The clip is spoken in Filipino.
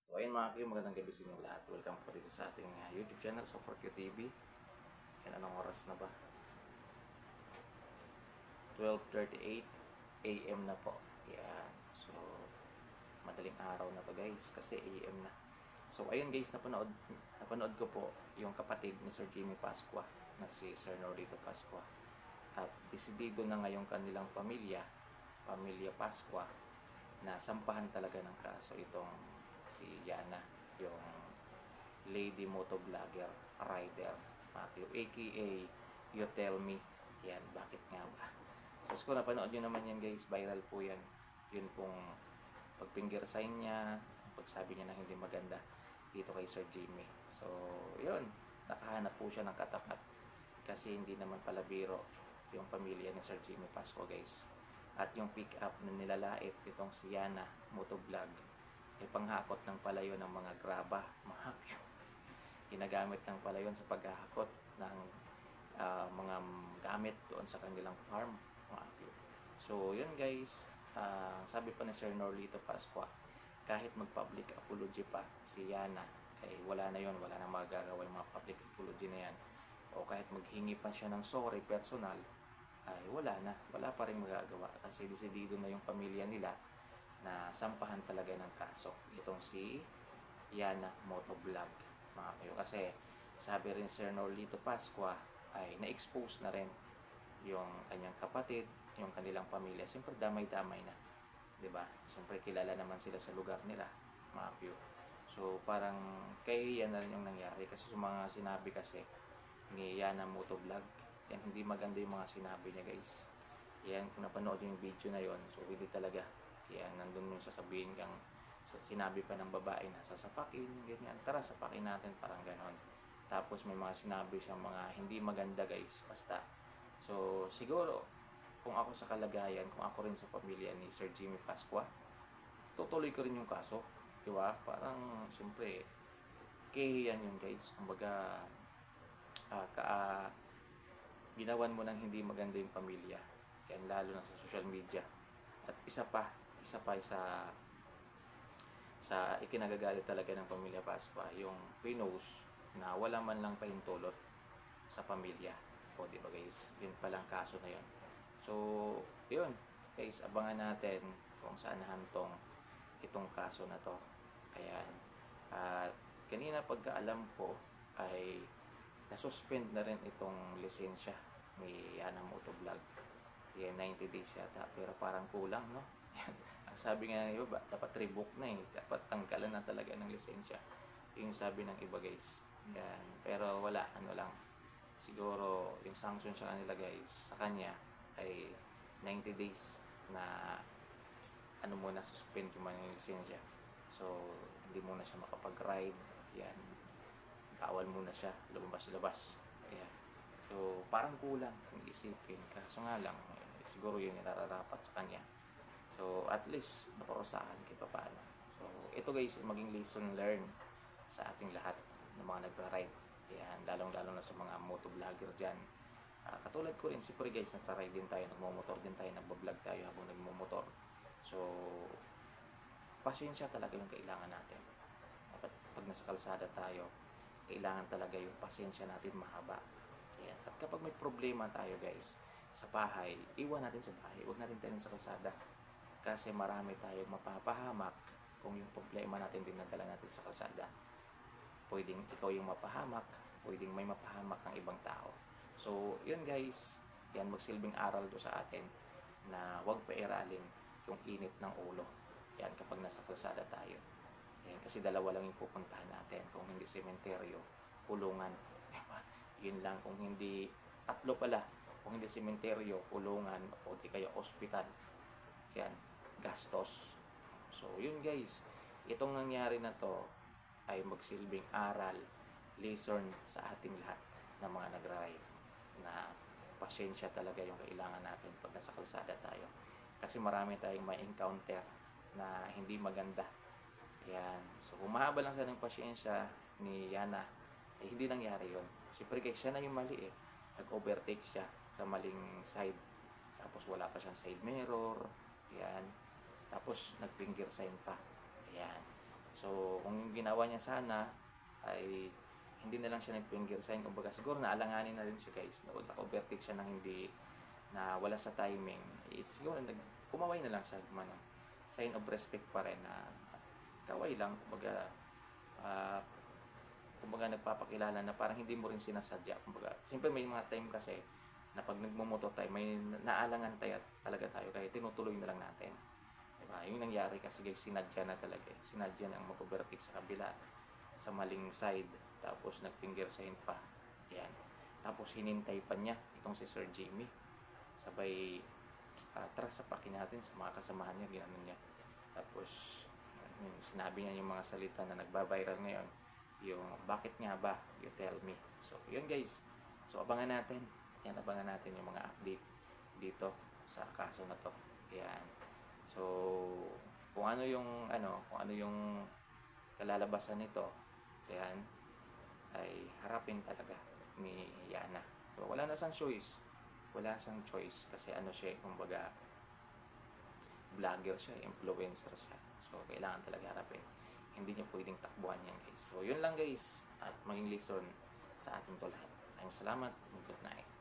So ayun mga kayo, magandang gabi sa inyo lahat. Welcome po dito sa ating YouTube channel, Support You TV. Yan, anong oras na ba? 12:38 AM na po. Yan. So, madaling araw na to guys, kasi AM na. So ayun guys, napanood ko po yung kapatid ni Sir Jimmy Pascua na si Sir Norito Pascua. At desidido na ngayong kanilang pamilya Pascua, na sampahan talaga ng kaso itong si Yana, yung lady motovlogger, rider, Matthew, aka You Tell Me. Yan, bakit nga ba? So kung napanood nyo naman yan guys, viral po yan. Yun pong pagfinger sign niya, pagsabi niya na hindi maganda dito kay Sir Jimmy. So yun, nakahanap po siya ng katapat, kasi hindi naman pala biro yung pamilya ni Sir Jimmy Pasco guys. At yung pick up na nilalait itong si Yana motovlog ay panghakot ng palayo ng mga graba, mga ginagamit ng palayon sa paghahakot ng mga gamit doon sa kanilang farm, mga. So yun guys, sabi pa ni Sir Norlito Pascua, kahit mag-public apology pa si Yana, ay wala na yun, wala na magagawa yung mga public apology na yan. O kahit maghingi pa siya ng sorry personal, ay wala pa rin magagawa, kasi desidido na yung pamilya nila na sampahan talaga ng kaso itong si Yana motovlog, mga kayo. Kasi sabi rin Sir Norlito Pascua ay na-expose na rin yung kanyang kapatid, yung kanilang pamilya. Siyempre damay-damay na, 'di ba? Siyempre kilala naman sila sa lugar nila, mga kayo. So parang kahihiyan na rin yung nangyari, kasi sa mga sinabi kasi ni Yana motovlog, yan, hindi maganda yung mga sinabi niya guys. Yan, kung napanood yung video na yon, so hindi talaga yan, nandun yung sasabihin kang sinabi pa ng babae na sasapakin, ganyan, tara sapakin natin, parang ganon. Tapos may mga sinabi siyang mga hindi maganda guys, basta. So siguro kung ako sa kalagayan, kung ako rin sa pamilya ni Sir Jimmy Pascua, tutuloy ko rin yung kaso, di ba? Parang siyempre kahihiyan yun guys. Kumbaga ginawan mo ng hindi maganda yung pamilya, yan, lalo na sa social media. At isa pa sa ikinagagalit talaga ng pamilya Pascua, yung pinost na wala man lang pahintulot sa pamilya. O di ba guys, yun palang kaso na yun. So yun guys, abangan natin kung saan hantong itong kaso na to. Ayan. At kanina pagkaalam ko ay nasuspend na rin itong lisensya ni Yana motovlog. Yan, 90 days yata, pero parang kulang, no? Yan. Ang sabi nga ng iba, dapat revoke na eh, dapat tanggalan na talaga ng lisensya, yung sabi ng iba guys. Yan, pero wala, ano lang, siguro yung sanction sa kanila guys, sa kanya ay 90 days na ano muna, suspend yung mga lisensya. So hindi muna siya makapag-ride, yan, bawal muna siya lumabas-labas. Ayan. So parang kulang kung isipin, kaso nga lang siguro yun yung nararapat sa kanya. So at least naparusahan kahit paano. So ito guys, maging lesson learned sa ating lahat ng mga nagra-ride. Ayan, lalong-lalo na sa mga motovlogger dyan. Katulad ko rin, siyempre guys, nagra-ride din tayo, nagmumotor din tayo, nagbablog tayo habang nagmumotor. So pasensya talaga yung kailangan natin. Pag nasa kalsada tayo, kailangan talaga yung pasensya natin mahaba. Ayan. At kapag may problema tayo guys sa bahay, iwan natin sa bahay, huwag natin tayo sa kalsada, kasi marami tayong mapapahamak kung yung problema natin dinadala natin sa kalsada. Pwedeng ikaw yung mapahamak, pwedeng may mapahamak ang ibang tao. So yun guys, yan, magsilbing aral to sa atin na huwag pairalin yung init ng ulo, yan, kapag nasa kalsada tayo. Yan, kasi dalawa lang yung pupuntahan natin, kung hindi sementeryo, kulungan, diba? Yun lang, kung hindi, tatlo pala, kung hindi sementeryo, kulungan, o di kaya ospital, yan, gastos. So yun guys, itong nangyari na to ay magsilbing aral, lesson sa ating lahat ng mga nagra-ride, na pasensya talaga yung kailangan natin pag nasa kalsada tayo, kasi marami tayong may encounter na hindi maganda. Yan. So kung mahaba lang sana yung pasensya ni Yana, eh hindi nangyari yun. Siyempre guys, siya na yung mali eh, nag-overtake siya sa maling side, tapos wala pa siyang side mirror, yan, tapos nag-finger sign pa, yan. So, kung yung ginawa niya sana ay hindi na lang siya nag-finger sign, kumbaga siguro naalanganin na rin siya guys, nag-overtake siya ng hindi na wala sa timing, siguro kumaway na lang siya, sign of respect pa rin na kaway lang, ah, kumbaga nagpapakilala na parang hindi mo rin sinasadya, kumbaga siyempre may mga time kasi na pag nagmumotor tayo may naalangan tayo talaga tayo kaya tinutuloy na lang natin, diba? Yung nangyari kasi guys, sinadya na talaga, sinadya na ang mag-overtake sa kabila sa maling side, tapos nag-finger sign pa, yan, tapos hinintay pa niya itong si Sir Jimmy, sabay atras sa paki natin sa mga kasamahan niya, ginano niya, tapos sinabi niya yung mga salita na nagba-viral ngayon, yung bakit nga ba, you tell me. So yun guys, so abangan natin yan, abangan natin yung mga update dito sa kaso na to, yan. So kung ano yung kalalabasan nito, yan, ay harapin talaga ni Yana. So wala na siyang choice, kasi ano siya, kumbaga vlogger siya, influencer siya, so kailangan talaga harapin, hindi niya pwedeng takbuhan yan guys. So yun lang guys, at maging lesson sa ating to lahat. Maraming salamat and good night.